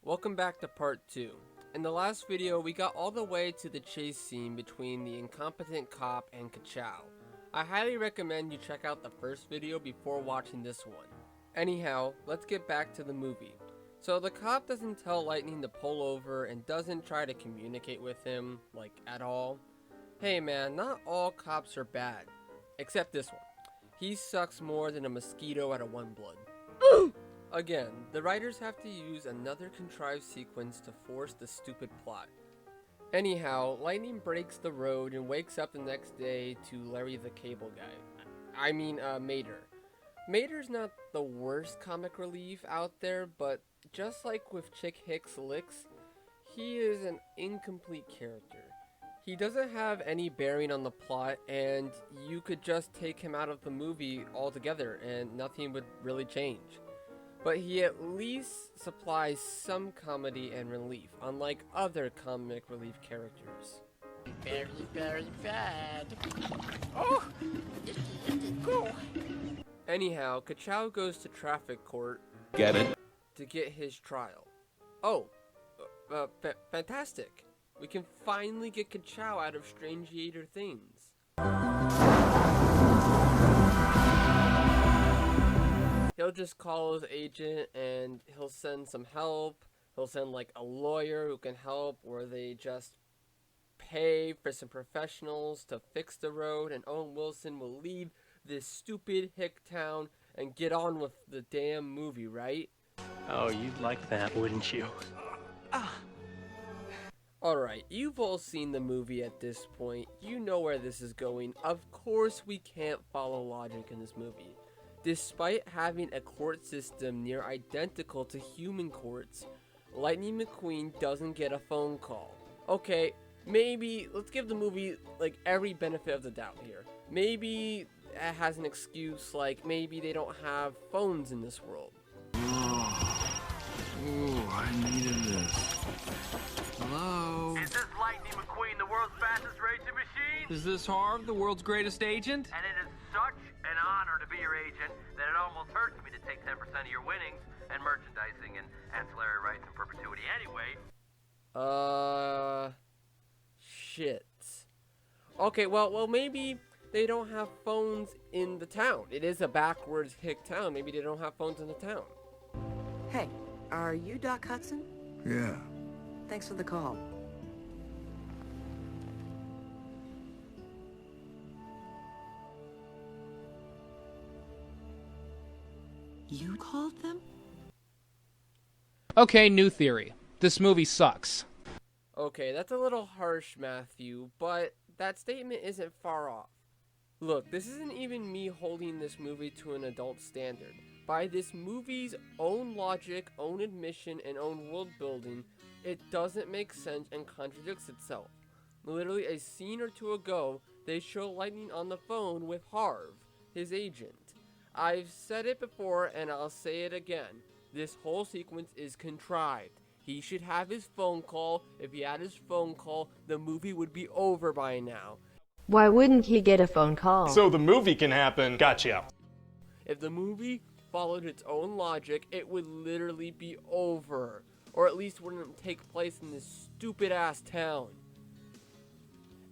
Welcome back to part 2. In the last video, we got all the way to the chase scene between the incompetent cop and Ka-Chow. I highly recommend you check out the first video before watching this one. Anyhow, let's get back to the movie. So the cop doesn't tell Lightning to pull over and doesn't try to communicate with him, like, at all. Hey man, not all cops are bad. Except this one. He sucks more than a mosquito out of one blood. Again, the writers have to use another contrived sequence to force the stupid plot. Anyhow, Lightning breaks the road and wakes up the next day to Larry the Cable Guy. Mater. Mater's not the worst comic relief out there, but just like with Chick Hicks Licks, he is an incomplete character. He doesn't have any bearing on the plot, and you could just take him out of the movie altogether and nothing would really change. But he at least supplies some comedy and relief, unlike other comic relief characters. Very, very bad. Oh! Go! Anyhow, Ka-Chow goes to traffic court Get it? to get his trial. Oh, fantastic. We can finally get Ka-Chow out of Strangeator Things. He'll just call his agent and he'll send some help. He'll send like a lawyer who can help, or they just pay for some professionals to fix the road, and Owen Wilson will leave this stupid hick town and get on with the damn movie, right? Oh, you'd like that, wouldn't you? Alright, you've all seen the movie at this point. You know where this is going. Of course we can't follow logic in this movie. Despite having a court system near identical to human courts, Lightning McQueen doesn't get a phone call. Okay, maybe, let's give the movie, like, every benefit of the doubt here. Maybe it has an excuse, like, maybe they don't have phones in this world. Ooh, I needed this. Hello? Is this Lightning McQueen, the world's fastest racing machine? Is this Harv, the world's greatest agent? And it is such an honor to be your agent that it almost hurts me to take 10% of your winnings and merchandising and ancillary rights in perpetuity anyway. Shit. Okay, well, maybe they don't have phones in the town. It is a backwards hick town. Maybe they don't have phones in the town. Hey, are you Doc Hudson? Yeah. Thanks for the call. You called them? Okay, new theory. This movie sucks. Okay, that's a little harsh, Matthew, but that statement isn't far off. Look, this isn't even me holding this movie to an adult standard. By this movie's own logic, own admission, and own world building, it doesn't make sense and contradicts itself. Literally a scene or two ago, they show Lightning on the phone with Harv, his agent. I've said it before and I'll say it again. This whole sequence is contrived. He should have his phone call. If he had his phone call, the movie would be over by now. Why wouldn't he get a phone call? So the movie can happen. Gotcha. If the movie followed its own logic, it would literally be over. Or at least wouldn't take place in this stupid ass town.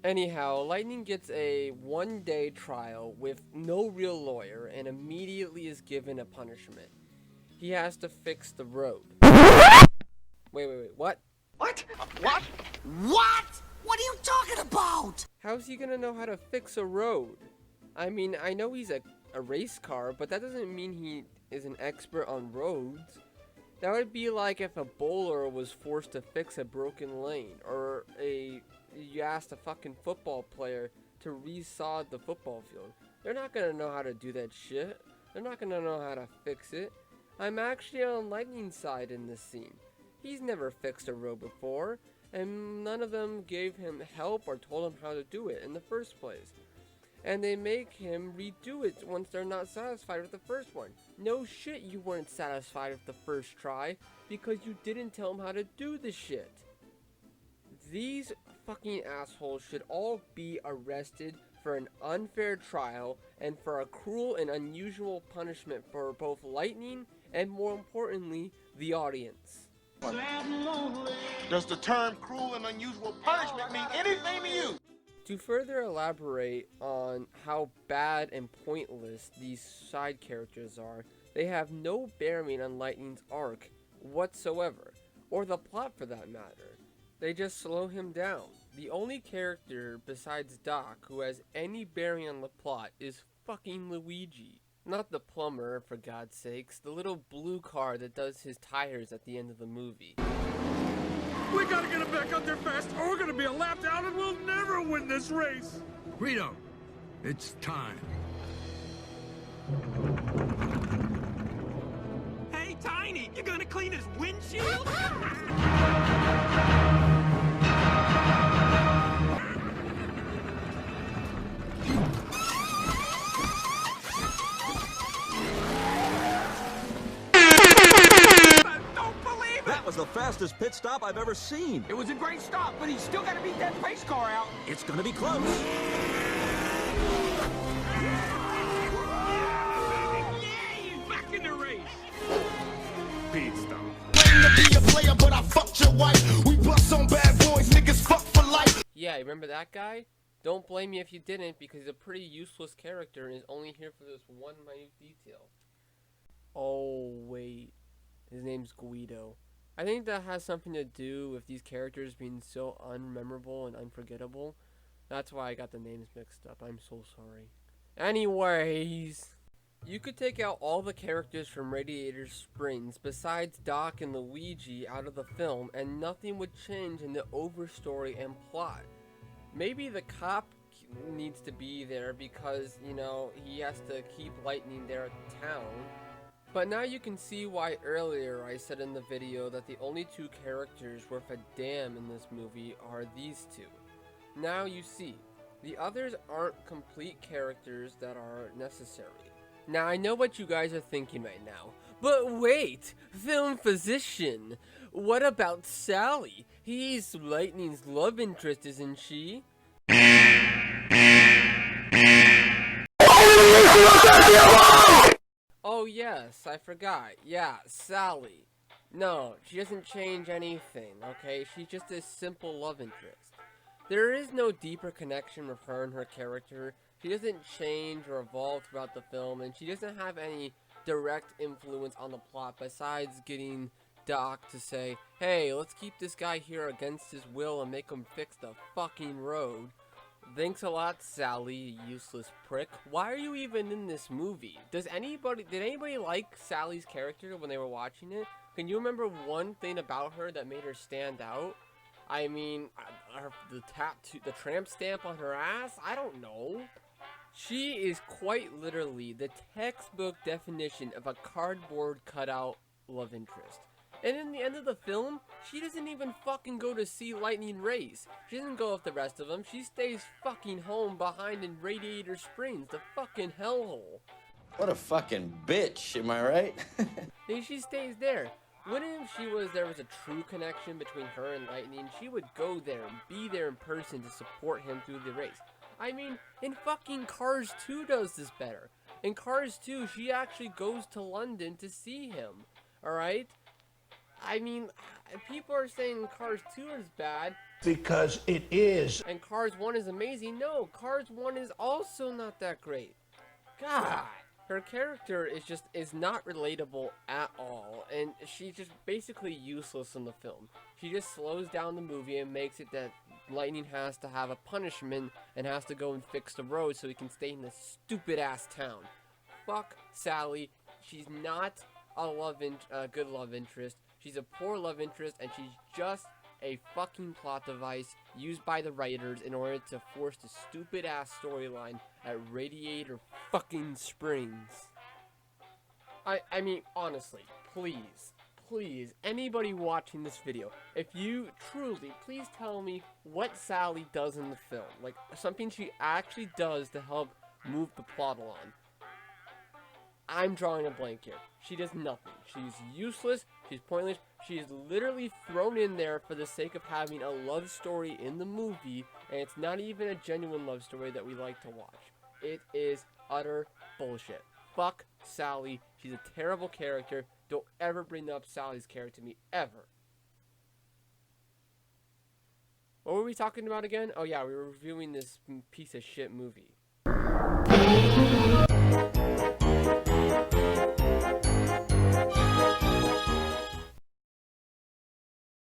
Anyhow, Lightning gets a one-day trial with no real lawyer and immediately is given a punishment. He has to fix the road. Wait, what? What? What? What? What are you talking about? How's he gonna know how to fix a road? I mean, I know he's a race car, but that doesn't mean he is an expert on roads. That would be like if a bowler was forced to fix a broken lane, or you asked a fucking football player to re-sod the football field. They're not gonna know how to do that shit. They're not gonna know how to fix it. I'm actually on Lightning's side in this scene. He's never fixed a road before, and none of them gave him help or told him how to do it in the first place. And they make him redo it once they're not satisfied with the first one. No shit, you weren't satisfied with the first try because you didn't tell him how to do the shit. These fucking assholes should all be arrested for an unfair trial and for a cruel and unusual punishment for both Lightning and, more importantly, the audience. Does the term cruel and unusual punishment mean anything to you? To further elaborate on how bad and pointless these side characters are, they have no bearing on Lightning's arc whatsoever, or the plot for that matter. They just slow him down. The only character besides Doc who has any bearing on the plot is fucking Luigi. Not the plumber, for God's sakes, the little blue car that does his tires at the end of the movie. We gotta get him back out there fast, or we're gonna be a lap down and we'll never win this race! Rito, it's time. Hey, Tiny, you gonna clean his windshield? That was the fastest pit stop I've ever seen. It was a great stop, but he's still gotta beat that pace car out. It's gonna be close. Yeah, he's back in the race. Pit stop. Yeah, remember that guy? Don't blame me if you didn't, because he's a pretty useless character and is only here for this one minute detail. Oh, wait. His name's Guido. I think that has something to do with these characters being so unmemorable and unforgettable. That's why I got the names mixed up. I'm so sorry. Anyways, you could take out all the characters from Radiator Springs besides Doc and Luigi out of the film and nothing would change in the overstory and plot. Maybe the cop needs to be there because, you know, he has to keep Lightning there at town. But now you can see why earlier I said in the video that the only two characters worth a damn in this movie are these two. Now you see, the others aren't complete characters that are necessary. Now I know what you guys are thinking right now, but wait, film physician, what about Sally? He's Lightning's love interest, isn't she? Oh yes, I forgot. Yeah, Sally. No, she doesn't change anything, okay? She's just a simple love interest. There is no deeper connection with her and her character. She doesn't change or evolve throughout the film, and she doesn't have any direct influence on the plot besides getting Doc to say, hey, let's keep this guy here against his will and make him fix the fucking road. Thanks a lot, Sally, you useless prick. Why are you even in this movie? Did anybody like Sally's character when they were watching it? Can you remember one thing about her that made her stand out? I mean, the tramp stamp on her ass? I don't know. She is quite literally the textbook definition of a cardboard cutout love interest. And in the end of the film, she doesn't even fucking go to see Lightning race. She doesn't go with the rest of them. She stays fucking home behind in Radiator Springs, the fucking hellhole. What a fucking bitch, am I right? And she stays there. When if there was a true connection between her and Lightning, she would go there and be there in person to support him through the race. I mean, in fucking Cars 2 does this better. In Cars 2, she actually goes to London to see him. Alright? I mean, people are saying Cars 2 is bad. Because it is. And Cars 1 is amazing. No, Cars 1 is also not that great. God. Her character is not relatable at all. And she's just basically useless in the film. She just slows down the movie and makes it that Lightning has to have a punishment and has to go and fix the road so he can stay in this stupid ass town. Fuck Sally. She's not a good love interest. She's a poor love interest, and she's just a fucking plot device used by the writers in order to force the stupid ass storyline at Radiator fucking Springs. I mean, honestly, please, anybody watching this video, if you truly, please tell me what Sally does in the film. Like, something she actually does to help move the plot along. I'm drawing a blank here. She does nothing. She's useless. She's pointless. She's literally thrown in there for the sake of having a love story in the movie, and it's not even a genuine love story that we like to watch. It is utter bullshit. Fuck Sally. She's a terrible character. Don't ever bring up Sally's character to me, ever. we talking about again? Oh yeah, we were reviewing this piece of shit movie.